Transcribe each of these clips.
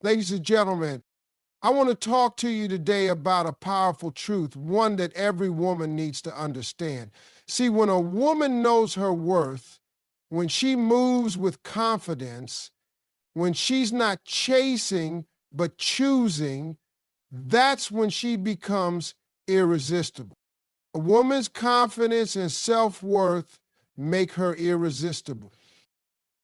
Ladies and gentlemen, I want to talk to you today about a powerful truth, one that every woman needs to understand. See, when a woman knows her worth, when she moves with confidence, when she's not chasing but choosing, that's when she becomes irresistible. A woman's confidence and self-worth make her irresistible.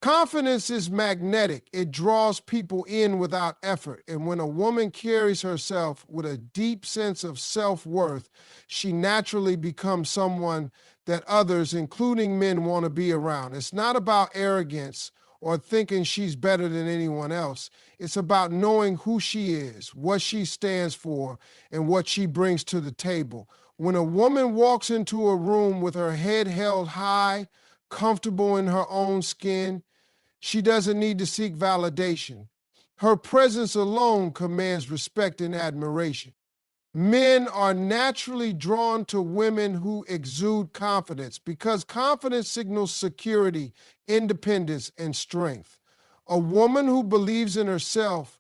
Confidence is magnetic. It draws people in without effort. And when a woman carries herself with a deep sense of self-worth, she naturally becomes someone that others, including men, want to be around. It's not about arrogance or thinking she's better than anyone else. It's about knowing who she is, what she stands for, and what she brings to the table. When a woman walks into a room with her head held high, comfortable in her own skin, she doesn't need to seek validation. Her presence alone commands respect and admiration. Men are naturally drawn to women who exude confidence because confidence signals security, independence, and strength. A woman who believes in herself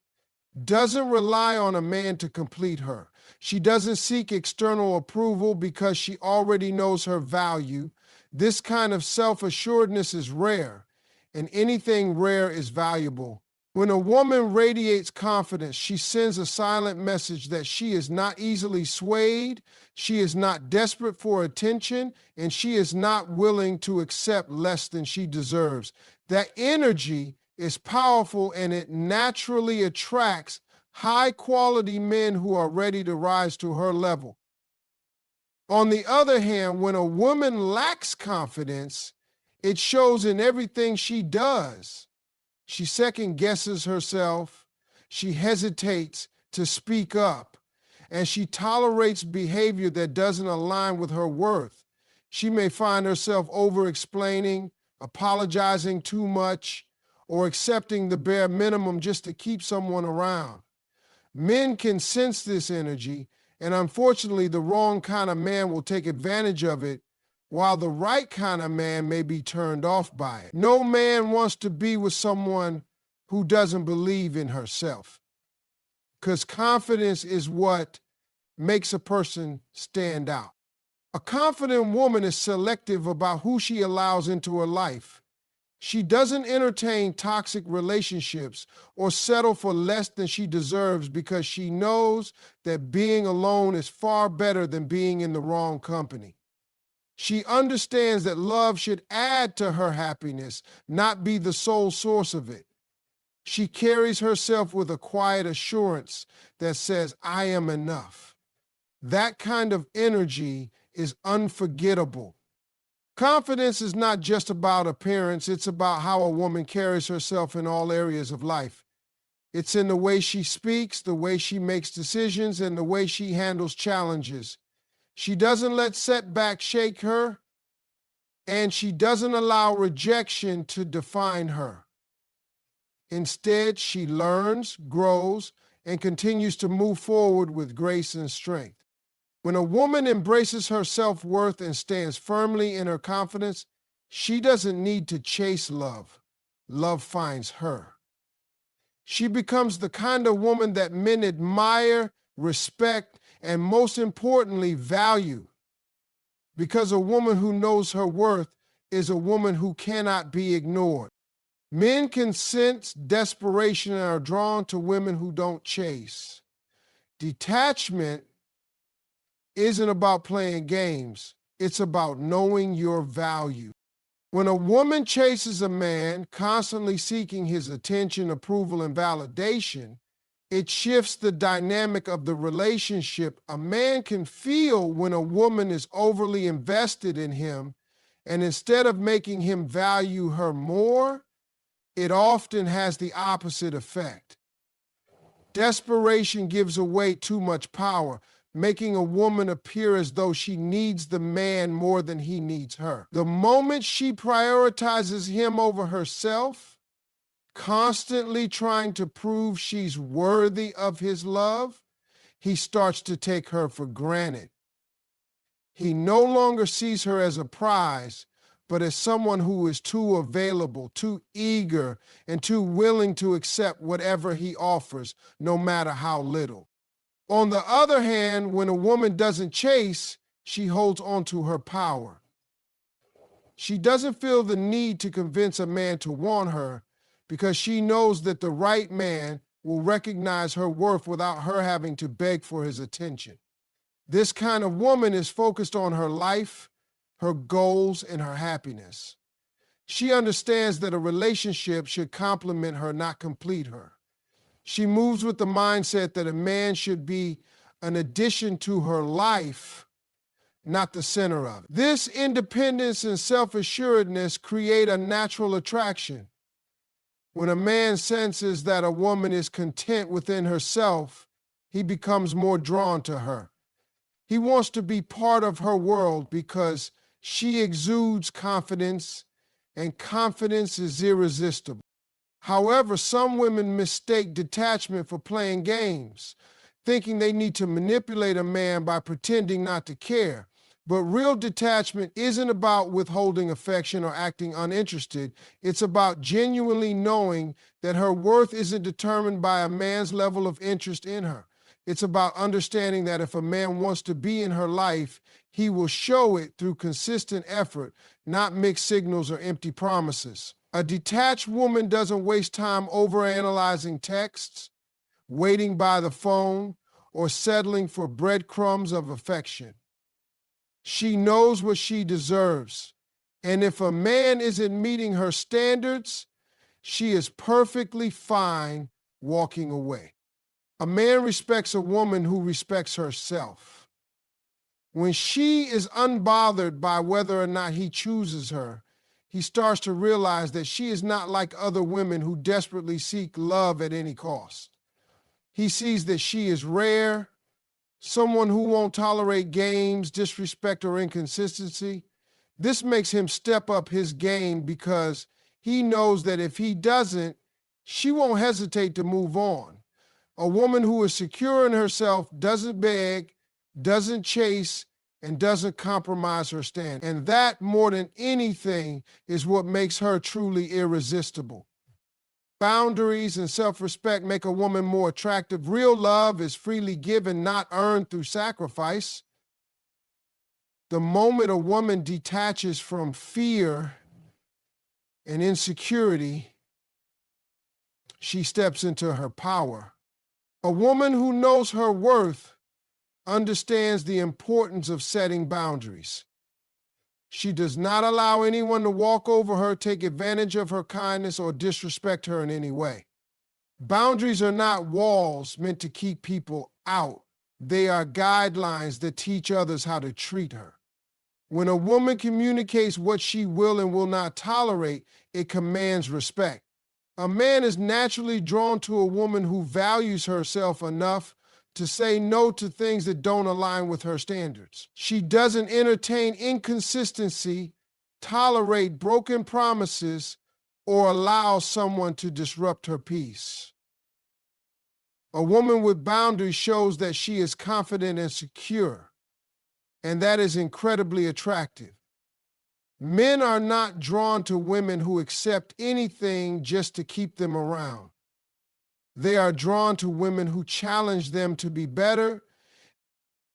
doesn't rely on a man to complete her. She doesn't seek external approval because she already knows her value. This kind of self-assuredness is rare, and anything rare is valuable. When a woman radiates confidence, she sends a silent message that she is not easily swayed, she is not desperate for attention, and she is not willing to accept less than she deserves. That energy is powerful and it naturally attracts high-quality men who are ready to rise to her level. On the other hand, when a woman lacks confidence, it shows in everything she does. She second guesses herself, she hesitates to speak up, and she tolerates behavior that doesn't align with her worth. She may find herself over-explaining, apologizing too much, or accepting the bare minimum just to keep someone around. Men can sense this energy, and unfortunately, the wrong kind of man will take advantage of it, while the right kind of man may be turned off by it. No man wants to be with someone who doesn't believe in herself, because confidence is what makes a person stand out. A confident woman is selective about who she allows into her life. She doesn't entertain toxic relationships or settle for less than she deserves because she knows that being alone is far better than being in the wrong company. She understands that love should add to her happiness, not be the sole source of it. She carries herself with a quiet assurance that says, I am enough. That kind of energy is unforgettable. Confidence is not just about appearance, it's about how a woman carries herself in all areas of life. It's in the way she speaks, the way she makes decisions, and the way she handles challenges. She doesn't let setbacks shake her, and she doesn't allow rejection to define her. Instead, she learns, grows, and continues to move forward with grace and strength. When a woman embraces her self-worth and stands firmly in her confidence, she doesn't need to chase love. Love finds her. She becomes the kind of woman that men admire, respect, and most importantly, value. Because a woman who knows her worth is a woman who cannot be ignored. Men can sense desperation and are drawn to women who don't chase. Detachment isn't about playing games. It's about knowing your value. When a woman chases a man, constantly seeking his attention, approval, and validation, it shifts the dynamic of the relationship. A man can feel when a woman is overly invested in him, and instead of making him value her more, it often has the opposite effect. Desperation gives away too much power, making a woman appear as though she needs the man more than he needs her. The moment she prioritizes him over herself, constantly trying to prove she's worthy of his love, he starts to take her for granted. He no longer sees her as a prize, but as someone who is too available, too eager, and too willing to accept whatever he offers, no matter how little. On the other hand, when a woman doesn't chase, she holds on to her power. She doesn't feel the need to convince a man to want her because she knows that the right man will recognize her worth without her having to beg for his attention. This kind of woman is focused on her life, her goals, and her happiness. She understands that a relationship should complement her, not complete her. She moves with the mindset that a man should be an addition to her life, not the center of it. This independence and self-assuredness create a natural attraction. When a man senses that a woman is content within herself, he becomes more drawn to her. He wants to be part of her world because she exudes confidence, and confidence is irresistible. However, some women mistake detachment for playing games, thinking they need to manipulate a man by pretending not to care. But real detachment isn't about withholding affection or acting uninterested. It's about genuinely knowing that her worth isn't determined by a man's level of interest in her. It's about understanding that if a man wants to be in her life, he will show it through consistent effort, not mixed signals or empty promises. A detached woman doesn't waste time overanalyzing texts, waiting by the phone, or settling for breadcrumbs of affection. She knows what she deserves, and if a man isn't meeting her standards, she is perfectly fine walking away. A man respects a woman who respects herself. When she is unbothered by whether or not he chooses her, he starts to realize that she is not like other women who desperately seek love at any cost. He sees that she is rare, someone who won't tolerate games, disrespect, or inconsistency. This makes him step up his game because he knows that if he doesn't, she won't hesitate to move on. A woman who is secure in herself doesn't beg, doesn't chase, and doesn't compromise her stand. And that, more than anything, is what makes her truly irresistible. Boundaries and self-respect make a woman more attractive. Real love is freely given, not earned through sacrifice. The moment a woman detaches from fear and insecurity, she steps into her power. A woman who knows her worth understands the importance of setting boundaries. She does not allow anyone to walk over her, take advantage of her kindness, or disrespect her in any way. Boundaries are not walls meant to keep people out. They are guidelines that teach others how to treat her. When a woman communicates what she will and will not tolerate, it commands respect. A man is naturally drawn to a woman who values herself enough to say no to things that don't align with her standards. She doesn't entertain inconsistency, tolerate broken promises, or allow someone to disrupt her peace. A woman with boundaries shows that she is confident and secure, and that is incredibly attractive. Men are not drawn to women who accept anything just to keep them around. They are drawn to women who challenge them to be better.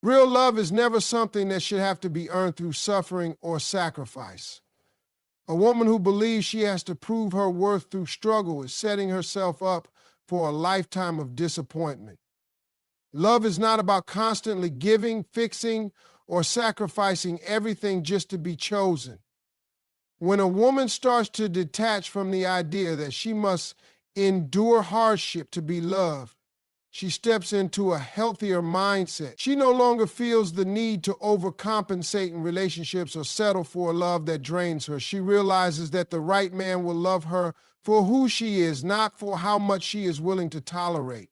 Real love is never something that should have to be earned through suffering or sacrifice. A woman who believes she has to prove her worth through struggle is setting herself up for a lifetime of disappointment. Love is not about constantly giving, fixing, or sacrificing everything just to be chosen. When a woman starts to detach from the idea that she must endure hardship to be loved, she steps into a healthier mindset. She no longer feels the need to overcompensate in relationships or settle for a love that drains her. She realizes that the right man will love her for who she is, not for how much she is willing to tolerate.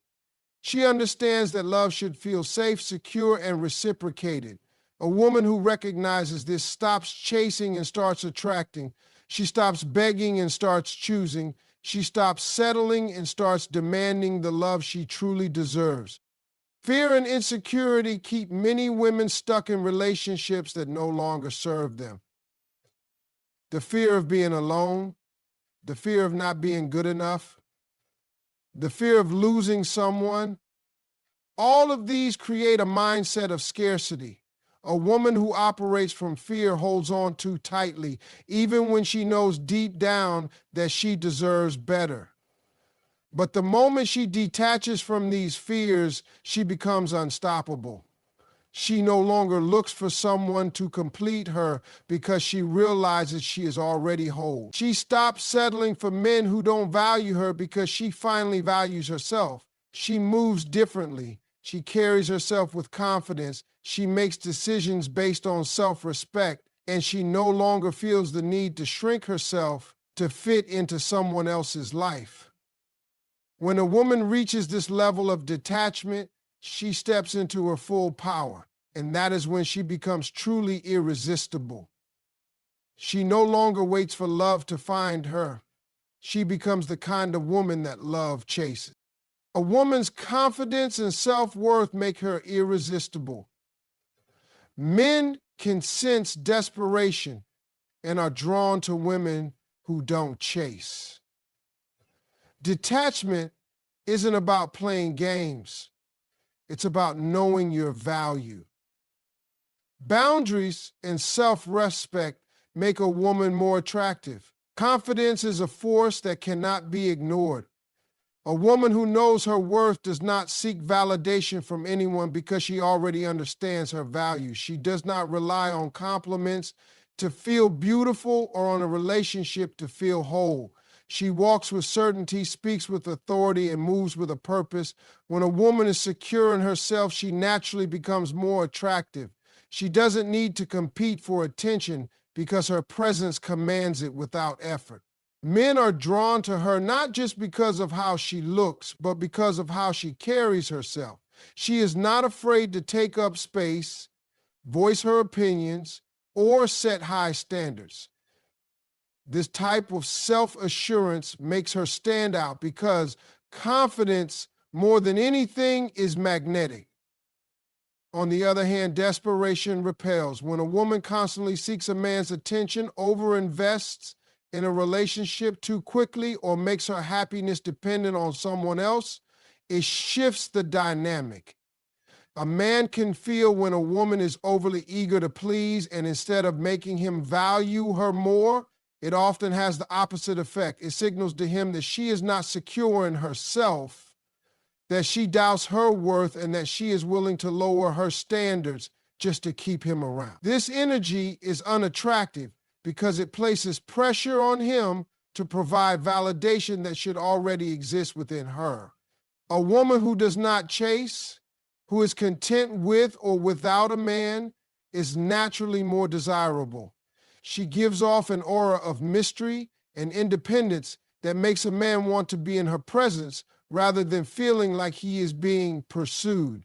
She understands that love should feel safe, secure, and reciprocated. A woman who recognizes this stops chasing and starts attracting. She stops begging and starts choosing. She stops settling and starts demanding the love she truly deserves. Fear and insecurity keep many women stuck in relationships that no longer serve them. the fear of being alone, the fear of not being good enough, the fear of losing someone. All of these create a mindset of scarcity. A woman who operates from fear holds on too tightly, even when she knows deep down that she deserves better. But the moment she detaches from these fears, she becomes unstoppable. She no longer looks for someone to complete her because she realizes she is already whole. She stops settling for men who don't value her because she finally values herself. She moves differently. She carries herself with confidence. She makes decisions based on self-respect, and she no longer feels the need to shrink herself to fit into someone else's life. When a woman reaches this level of detachment, she steps into her full power, and that is when she becomes truly irresistible. She no longer waits for love to find her. She becomes the kind of woman that love chases. A woman's confidence and self-worth make her irresistible. Men can sense desperation and are drawn to women who don't chase. Detachment isn't about playing games. It's about knowing your value. Boundaries and self-respect make a woman more attractive. Confidence is a force that cannot be ignored. A woman who knows her worth does not seek validation from anyone because she already understands her value. She does not rely on compliments to feel beautiful or on a relationship to feel whole. She walks with certainty, speaks with authority, and moves with a purpose. When a woman is secure in herself, she naturally becomes more attractive. She doesn't need to compete for attention because her presence commands it without effort. Men are drawn to her not just because of how she looks, but because of how she carries herself. She is not afraid to take up space, voice her opinions, or set high standards. This type of self-assurance makes her stand out because confidence, more than anything, is magnetic. On the other hand, desperation repels. When a woman constantly seeks a man's attention, overinvests in a relationship too quickly, or makes her happiness dependent on someone else, it shifts the dynamic. A man can feel when a woman is overly eager to please, and instead of making him value her more, it often has the opposite effect. It signals to him that she is not secure in herself, that she doubts her worth, and that she is willing to lower her standards just to keep him around. This energy is unattractive because it places pressure on him to provide validation that should already exist within her. A woman who does not chase, who is content with or without a man, is naturally more desirable. She gives off an aura of mystery and independence that makes a man want to be in her presence rather than feeling like he is being pursued.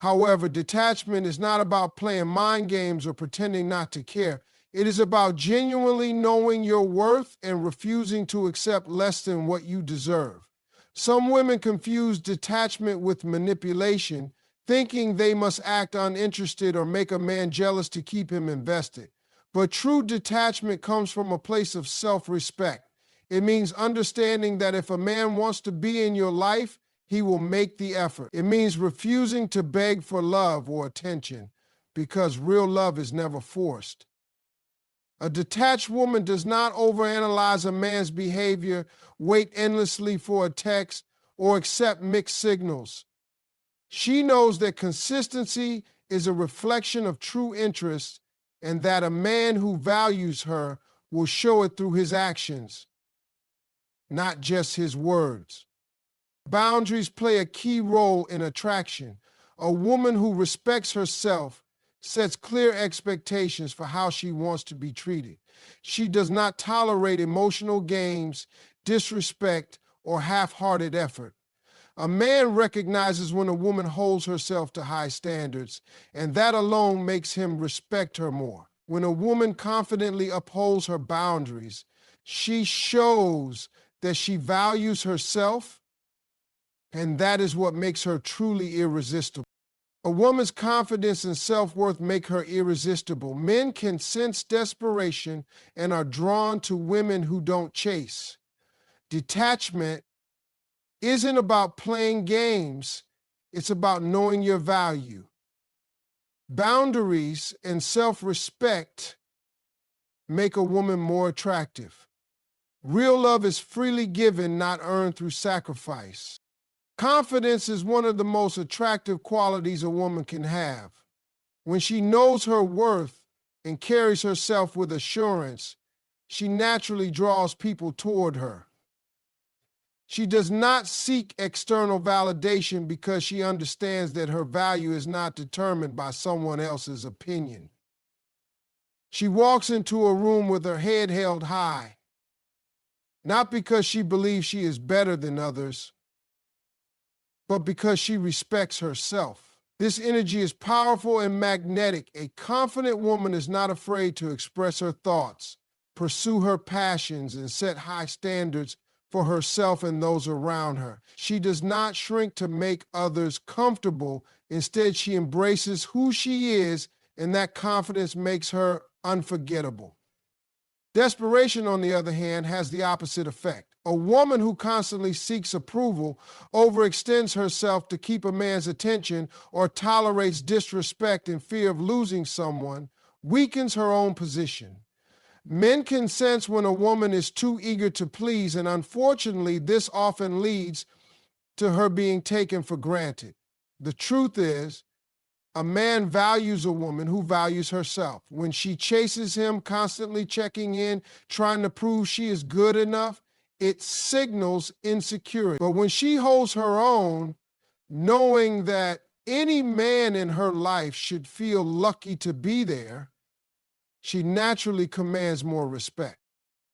However, detachment is not about playing mind games or pretending not to care. It is about genuinely knowing your worth and refusing to accept less than what you deserve. Some women confuse detachment with manipulation, thinking they must act uninterested or make a man jealous to keep him invested. But true detachment comes from a place of self-respect. It means understanding that if a man wants to be in your life, he will make the effort. It means refusing to beg for love or attention, because real love is never forced. A detached woman does not overanalyze a man's behavior, wait endlessly for a text, or accept mixed signals. She knows that consistency is a reflection of true interest, and that a man who values her will show it through his actions, not just his words. Boundaries play a key role in attraction. A woman who respects herself sets clear expectations for how she wants to be treated. She does not tolerate emotional games, disrespect, or half-hearted effort. A man recognizes when a woman holds herself to high standards, and that alone makes him respect her more. When a woman confidently upholds her boundaries, she shows that she values herself, and that is what makes her truly irresistible. A woman's confidence and self-worth make her irresistible. Men can sense desperation and are drawn to women who don't chase. Detachment isn't about playing games, it's about knowing your value. Boundaries and self-respect make a woman more attractive. Real love is freely given, not earned through sacrifice. Confidence is one of the most attractive qualities a woman can have. When she knows her worth and carries herself with assurance, she naturally draws people toward her. She does not seek external validation because she understands that her value is not determined by someone else's opinion. She walks into a room with her head held high, not because she believes she is better than others, but because she respects herself. This energy is powerful and magnetic. A confident woman is not afraid to express her thoughts, pursue her passions, and set high standards for herself and those around her. She does not shrink to make others comfortable. Instead, she embraces who she is, and that confidence makes her unforgettable. Desperation, on the other hand, has the opposite effect. A woman who constantly seeks approval, overextends herself to keep a man's attention, or tolerates disrespect in fear of losing someone, weakens her own position. Men can sense when a woman is too eager to please, and unfortunately, this often leads to her being taken for granted. The truth is, a man values a woman who values herself. When she chases him, constantly checking in, trying to prove she is good enough, it signals insecurity. But when she holds her own, knowing that any man in her life should feel lucky to be there, she naturally commands more respect.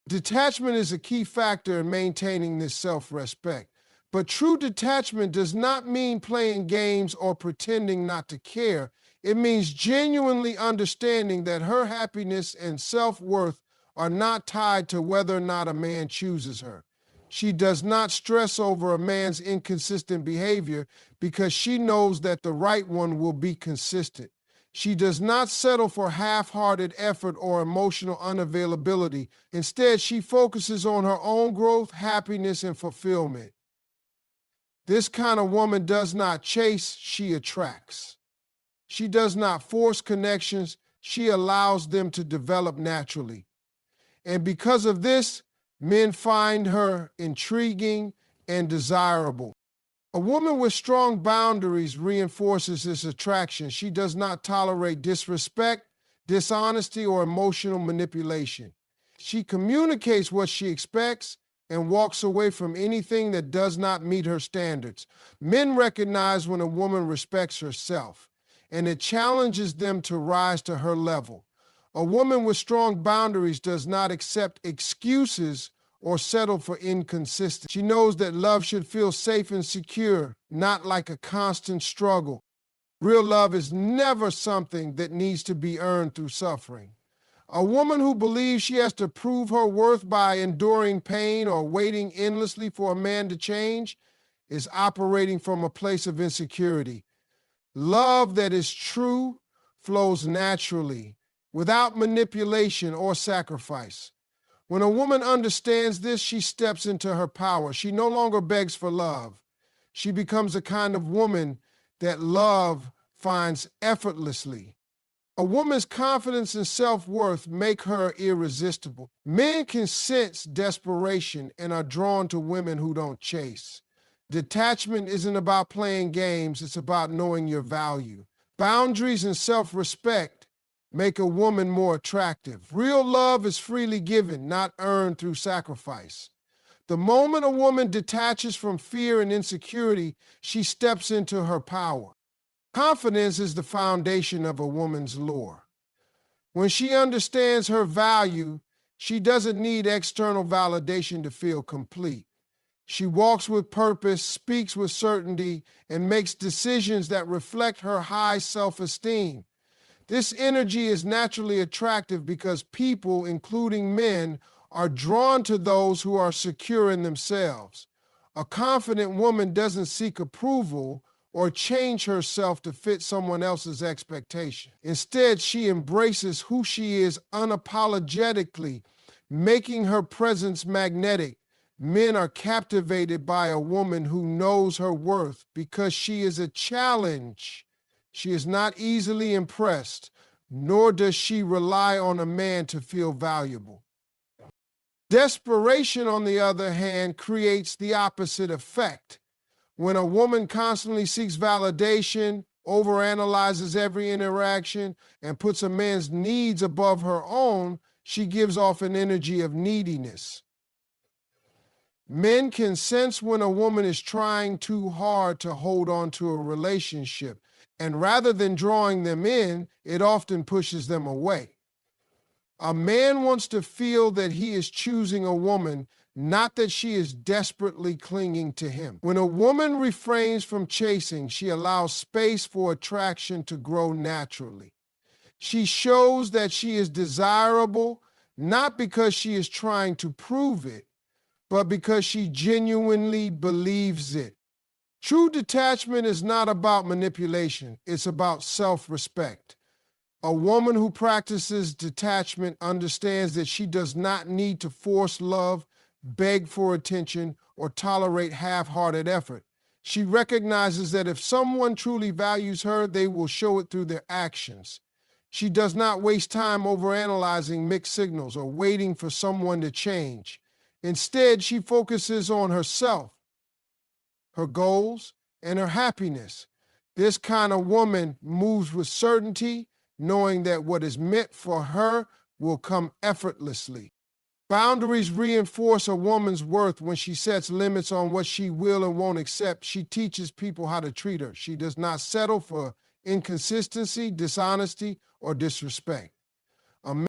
Detachment is a key factor in maintaining this self-respect. But true detachment does not mean playing games or pretending not to care. It means genuinely understanding that her happiness and self-worth are not tied to whether or not a man chooses her. She does not stress over a man's inconsistent behavior because she knows that the right one will be consistent. She does not settle for half-hearted effort or emotional unavailability. Instead, she focuses on her own growth, happiness, and fulfillment. This kind of woman does not chase, she attracts. She does not force connections, she allows them to develop naturally. And because of this, men find her intriguing and desirable. A woman with strong boundaries reinforces this attraction. She does not tolerate disrespect, dishonesty, or emotional manipulation. She communicates what she expects and walks away from anything that does not meet her standards. Men recognize when a woman respects herself, and it challenges them to rise to her level. A woman with strong boundaries does not accept excuses or settle for inconsistency. She knows that love should feel safe and secure, not like a constant struggle. Real love is never something that needs to be earned through suffering. A woman who believes she has to prove her worth by enduring pain or waiting endlessly for a man to change is operating from a place of insecurity. Love that is true flows naturally, without manipulation or sacrifice. When a woman understands this, she steps into her power. She no longer begs for love. She becomes a kind of woman that love finds effortlessly. A woman's confidence and self-worth make her irresistible. Men can sense desperation and are drawn to women who don't chase. Detachment isn't about playing games, it's about knowing your value. Boundaries and self-respect make a woman more attractive. Real love is freely given, not earned through sacrifice. The moment a woman detaches from fear and insecurity, she steps into her power. Confidence is the foundation of a woman's lure. When she understands her value, she doesn't need external validation to feel complete. She walks with purpose, speaks with certainty, and makes decisions that reflect her high self-esteem. This energy is naturally attractive because people, including men, are drawn to those who are secure in themselves. A confident woman doesn't seek approval or change herself to fit someone else's expectation. Instead, she embraces who she is unapologetically, making her presence magnetic. Men are captivated by a woman who knows her worth because she is a challenge. She is not easily impressed, nor does she rely on a man to feel valuable. Desperation, on the other hand, creates the opposite effect. When a woman constantly seeks validation, overanalyzes every interaction, and puts a man's needs above her own, she gives off an energy of neediness. Men can sense when a woman is trying too hard to hold on to a relationship, and rather than drawing them in, it often pushes them away. A man wants to feel that he is choosing a woman, not that she is desperately clinging to him. When a woman refrains from chasing, she allows space for attraction to grow naturally. She shows that she is desirable, not because she is trying to prove it, but because she genuinely believes it. True detachment is not about manipulation, it's about self-respect. A woman who practices detachment understands that she does not need to force love, beg for attention, or tolerate half-hearted effort. She recognizes that if someone truly values her, they will show it through their actions. She does not waste time overanalyzing mixed signals or waiting for someone to change. Instead, she focuses on herself, her goals, and her happiness. This kind of woman moves with certainty, knowing that what is meant for her will come effortlessly. Boundaries reinforce a woman's worth. When she sets limits on what she will and won't accept, she teaches people how to treat her. She does not settle for inconsistency, dishonesty, or disrespect. A